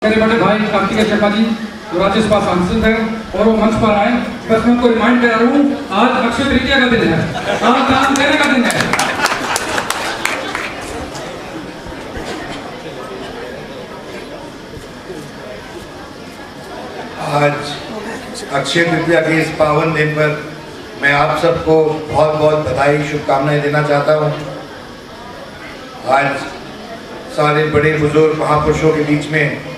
मेरे बड़े भाई कार्तिकेय शर्मा जी जो राज्यसभा सांसद हैं और वो मंच पर आए, बस मैं उनको रिमाइंड कर रहा हूँ, आज अक्षय तृतीया का दिन है, आज दान देने का दिन है। आज अक्षय तृतीया के इस पावन दिन पर मैं आप सबको बहुत बहुत बधाई शुभकामनाएं देना चाहता हूँ। आज सारे बड़े बुजुर्ग महापुरुषों के बीच में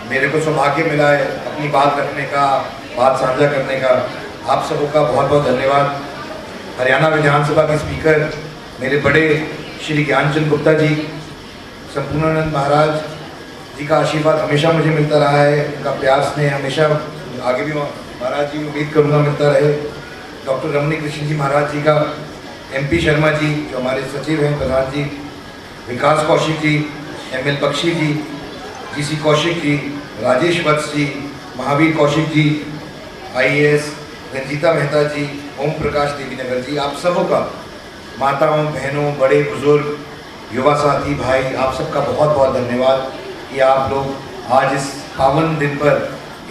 मेरे को सौभाग्य मिला है अपनी बात रखने का, बात साझा करने का। आप सबों का बहुत बहुत धन्यवाद। हरियाणा विधानसभा के स्पीकर मेरे बड़े श्री ज्ञानचंद गुप्ता जी, संपूर्णानंद महाराज जी का आशीर्वाद हमेशा मुझे मिलता रहा है, उनका प्यार स्नेह हमेशा आगे भी महाराज जी उम्मीद करूँगा मिलता रहे। डॉक्टर रमणी कृष्ण जी महाराज जी का, MP शर्मा जी जो हमारे सचिव हैं, प्रधान जी, विकास कौशिक जी, ML बख्शी जी, GC कौशिक जी, राजेश वत्स जी, महावीर कौशिक जी, IAS रंजीता मेहता जी, ओम प्रकाश देवी नगर जी, आप सबों का, माताओं बहनों बड़े बुजुर्ग युवा साथी भाई, आप सबका बहुत बहुत धन्यवाद कि आप लोग आज इस पावन दिन पर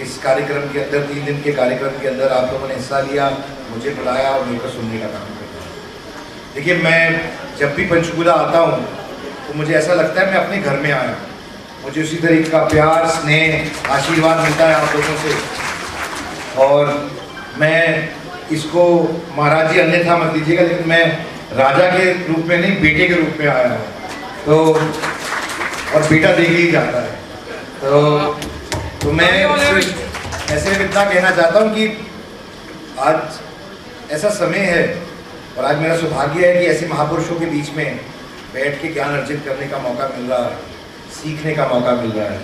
इस कार्यक्रम के अंदर 3 दिन के कार्यक्रम के अंदर आप लोगों ने हिस्सा लिया, मुझे बुलाया और मेरे को सुनने का काम किया। देखिए, मैं जब भी पंचकूला आता हूँ तो मुझे ऐसा लगता है मैं अपने घर में आया, मुझे उसी तरीके का प्यार स्नेह आशीर्वाद मिलता है आप लोगों से। और मैं इसको महाराज जी अन्यथा मत लीजिएगा, लेकिन मैं राजा के रूप में नहीं बेटे के रूप में आया हूँ, तो और बेटा देख ही जाता है। तो मैं ऐसे इतना कहना चाहता हूँ कि आज ऐसा समय है और आज मेरा सौभाग्य है कि ऐसे महापुरुषों के बीच में बैठ के ज्ञान अर्जित करने का मौका मिल रहा है, सीखने का मौका मिल रहा है।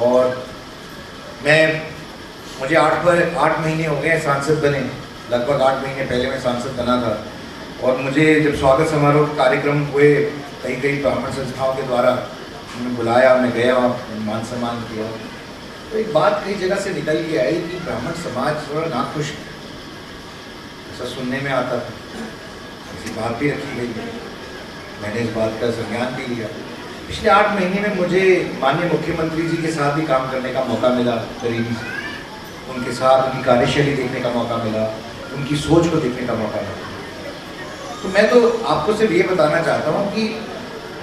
और मुझे 8 महीने हो गए सांसद बने, लगभग 8 महीने पहले मैं सांसद बना था। और मुझे जब स्वागत समारोह कार्यक्रम हुए कई ब्राह्मण संस्थाओं के द्वारा उन्हें बुलाया, मैं गया, मान सम्मान किया, तो एक बात कई जगह से निकल के आई कि ब्राह्मण समाज थोड़ा नाखुश है, ऐसा सुनने में आता था। ऐसी बात भी रखी गई, मैंने इस बात का संज्ञान भी लिया। पिछले 8 महीने में मुझे माननीय मुख्यमंत्री जी के साथ भी काम करने का मौका मिला, करीबी से उनके साथ उनकी कार्यशैली देखने का मौका मिला, उनकी सोच को देखने का मौका मिला। तो मैं तो आपको सिर्फ ये बताना चाहता हूँ कि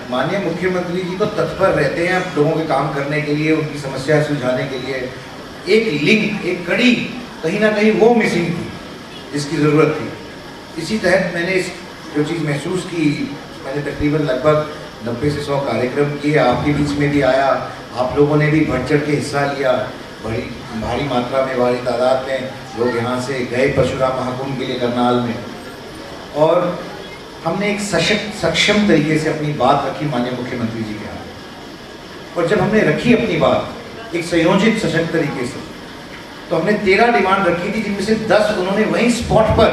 माननीय मुख्यमंत्री जी तो तत्पर रहते हैं लोगों के काम करने के लिए, उनकी समस्या सुलझाने के लिए। एक लिंक, एक कड़ी कहीं ना कहीं वो मिसिंग थी जिसकी ज़रूरत थी। इसी तहत मैंने जो चीज़ महसूस की, मैंने तकरीबन लगभग 90 से 100 कार्यक्रम किए, आपके बीच में भी आया, आप लोगों ने भी बढ़ चढ़ के हिस्सा लिया, बड़ी भारी मात्रा में, भारी तादाद में लोग यहाँ से गए परशुराम महाकुंभ के लिए करनाल में। और हमने एक सक्षम तरीके से अपनी बात रखी माननीय मुख्यमंत्री जी के यहाँ। और जब हमने रखी अपनी बात एक संयोजित सशक्त तरीके से, तो हमने 13 डिमांड रखी थी, जिनमें से 10 उन्होंने वहीं स्पॉट पर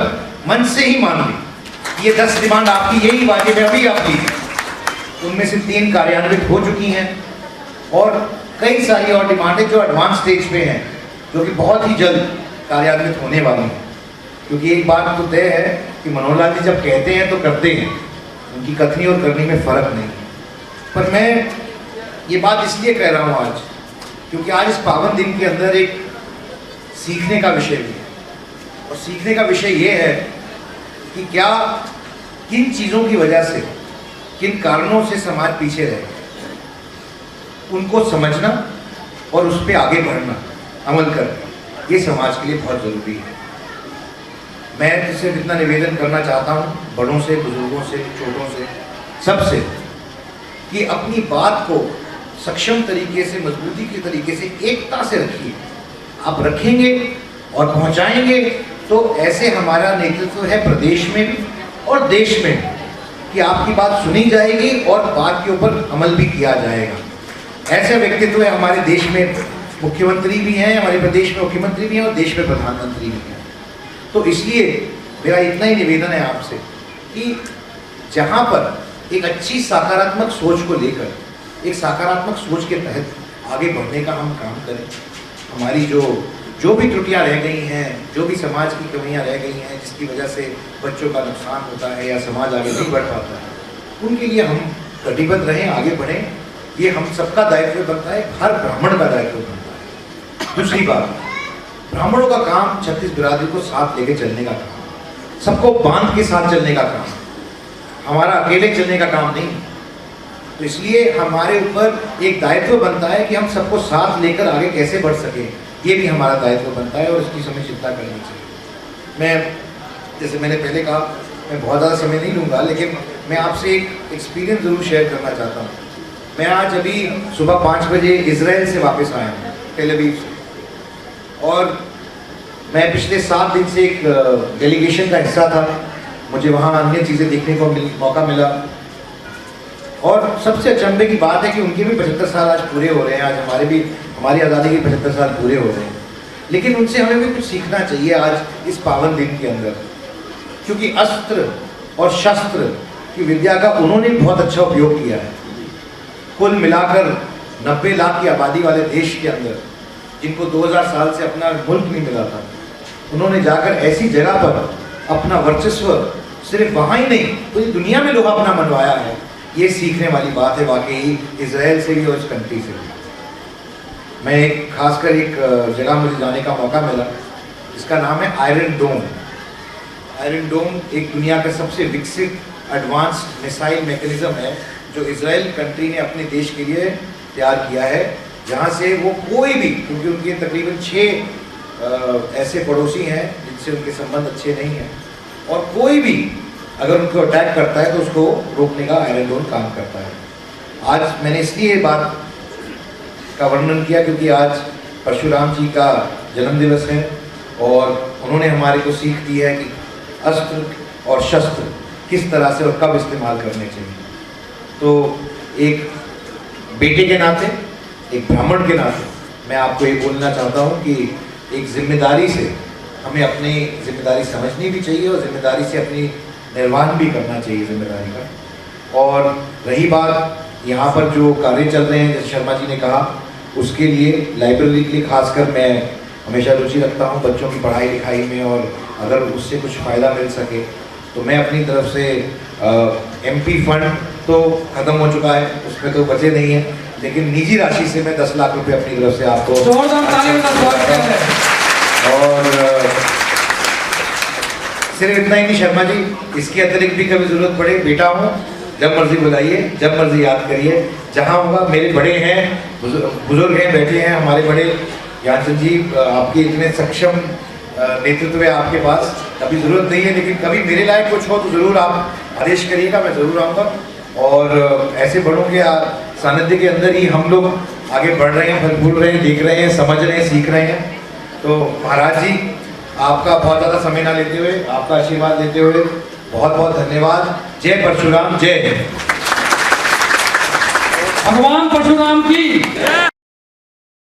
मन से ही मान ली। ये 10 डिमांड आपकी यही वाजिब है, अभी आप लीजिए। उनमें से 3 कार्यान्वित हो चुकी हैं और कई सारी और डिमांडें जो एडवांस स्टेज पे हैं, जो कि बहुत ही जल्द कार्यान्वित होने वाली हैं। क्योंकि एक बात तो तय है कि मनोहर लाल जी जब कहते हैं तो करते हैं, उनकी कथनी और करनी में फ़र्क नहीं है। पर मैं ये बात इसलिए कह रहा हूँ आज, क्योंकि आज इस पावन दिन के अंदर एक सीखने का विषय भी है। और सीखने का विषय ये है कि क्या किन चीज़ों की वजह से, किन कारणों से समाज पीछे रह गया, उनको समझना और उस पर आगे बढ़ना, अमल करना, ये समाज के लिए बहुत ज़रूरी है। मैं सिर्फ इतना निवेदन करना चाहता हूँ बड़ों से, बुजुर्गों से, छोटों से, सबसे, कि अपनी बात को सक्षम तरीके से, मजबूती के तरीके से, एकता से रखिए। आप रखेंगे और पहुँचाएंगे तो ऐसे हमारा नेतृत्व है प्रदेश में भी और देश में भी, कि आपकी बात सुनी जाएगी और बात के ऊपर अमल भी किया जाएगा। ऐसे व्यक्तित्व है हमारे देश में, मुख्यमंत्री भी हैं, हमारे प्रदेश में मुख्यमंत्री भी हैं और देश में प्रधानमंत्री भी हैं। तो इसलिए मेरा इतना ही निवेदन है आपसे कि जहाँ पर एक अच्छी सकारात्मक सोच को लेकर, एक सकारात्मक सोच के तहत आगे बढ़ने का हम काम करें। हमारी जो भी त्रुटियां रह गई हैं, जो भी समाज की कमियां रह गई हैं, जिसकी वजह से बच्चों का नुकसान होता है या समाज आगे नहीं बढ़ पाता है, उनके लिए हम कटिबद्ध रहें, आगे बढ़ें ये हम सबका दायित्व बनता है, हर ब्राह्मण का दायित्व बनता है। दूसरी बात, ब्राह्मणों का काम छत्तीस बिरादरी को साथ लेके चलने का काम, सबको बांध के साथ चलने का काम, हमारा अकेले चलने का काम नहीं। तो इसलिए हमारे ऊपर एक दायित्व बनता है कि हम सबको साथ लेकर आगे कैसे बढ़ सके, ये भी हमारा दायित्व बनता है और इसकी हमें चिंता करनी चाहिए। मैं जैसे मैंने पहले कहा, मैं बहुत ज़्यादा समय नहीं लूँगा, लेकिन मैं आपसे एक एक्सपीरियंस ज़रूर शेयर करना चाहता हूँ। मैं आज अभी सुबह 5 बजे इजराइल से वापस आया हूँ, टेल अवीव से, और मैं पिछले 7 दिन से एक डेलीगेशन का हिस्सा था। मुझे वहाँ अन्य चीज़ें देखने को मौका मिला, और सबसे अचंभे की बात है कि उनके भी 75 साल आज पूरे हो रहे हैं। आज हमारी आज़ादी के 75 साल पूरे हो रहे हैं, लेकिन उनसे हमें भी कुछ सीखना चाहिए आज इस पावन दिन के अंदर, क्योंकि अस्त्र और शस्त्र की विद्या का उन्होंने बहुत अच्छा उपयोग किया है। कुल मिलाकर 90 लाख की आबादी वाले देश के अंदर, जिनको 2000 साल से अपना मुल्क नहीं मिला था, उन्होंने जाकर ऐसी जगह पर अपना वर्चस्व सिर्फ वहाँ ही नहीं पूरी दुनिया में लोहा अपना मनवाया है। ये सीखने वाली बात है वाकई इजराइल से भी और इस कंट्री से भी। मैं खासकर एक जगह मुझे जाने का मौका मिला, इसका नाम है आयरन डोम। आयरन डोम एक दुनिया का सबसे विकसित एडवांस्ड मिसाइल मैकेनिज्म है जो इजराइल कंट्री ने अपने देश के लिए तैयार किया है, जहाँ से वो कोई भी, क्योंकि उनके तकरीबन 6 ऐसे पड़ोसी हैं जिनसे उनके संबंध अच्छे नहीं हैं, और कोई भी अगर उनको अटैक करता है तो उसको रोकने का आयरन डोम काम करता है। आज मैंने इसलिए बात का वर्णन किया क्योंकि आज परशुराम जी का जन्मदिवस है, और उन्होंने हमारे को सीख दी है कि अस्त्र और शस्त्र किस तरह से और कब इस्तेमाल करने चाहिए। तो एक बेटे के नाते, एक ब्राह्मण के नाते मैं आपको ये बोलना चाहता हूँ कि एक जिम्मेदारी से हमें अपनी जिम्मेदारी समझनी भी चाहिए और जिम्मेदारी से अपनी निर्वहन भी करना चाहिए जिम्मेदारी का। और रही बात यहाँ पर जो कार्य चल रहे हैं, जैसे शर्मा जी ने कहा, उसके लिए लाइब्रेरी के लिए खासकर मैं हमेशा रुचि रखता हूँ बच्चों की पढ़ाई लिखाई में, और अगर उससे कुछ फ़ायदा मिल सके तो मैं अपनी तरफ से MP फंड तो ख़त्म हो चुका है, उसमें तो बचे नहीं है, लेकिन निजी राशि से मैं 10 लाख रुपए अपनी तरफ से आपको, और सिर्फ इतना ही नहीं शर्मा जी, इसके अतिरिक्त भी कभी ज़रूरत पड़े, बेटा हूँ, जब मर्जी बुलाइए, जब मर्जी याद करिए, जहाँ होगा। मेरे बड़े हैं, बुजुर्ग हैं, बैठे हैं हमारे बड़े ज्ञानचंद जी, आपके इतने सक्षम नेतृत्व है आपके पास, कभी ज़रूरत नहीं है, लेकिन कभी मेरे लायक कुछ हो तो ज़रूर आप आदेश करिएगा, मैं ज़रूर आऊँगा। और ऐसे बड़ों के सानिध्य के अंदर ही हम लोग आगे बढ़ रहे हैं, फल फूल रहे हैं, देख रहे हैं, समझ रहे हैं, सीख रहे हैं। तो महाराज जी, आपका बहुत ज़्यादा समय ना लेते हुए, आपका आशीर्वाद लेते हुए बहुत बहुत धन्यवाद। जय परशुराम, जय। भगवान परशुराम की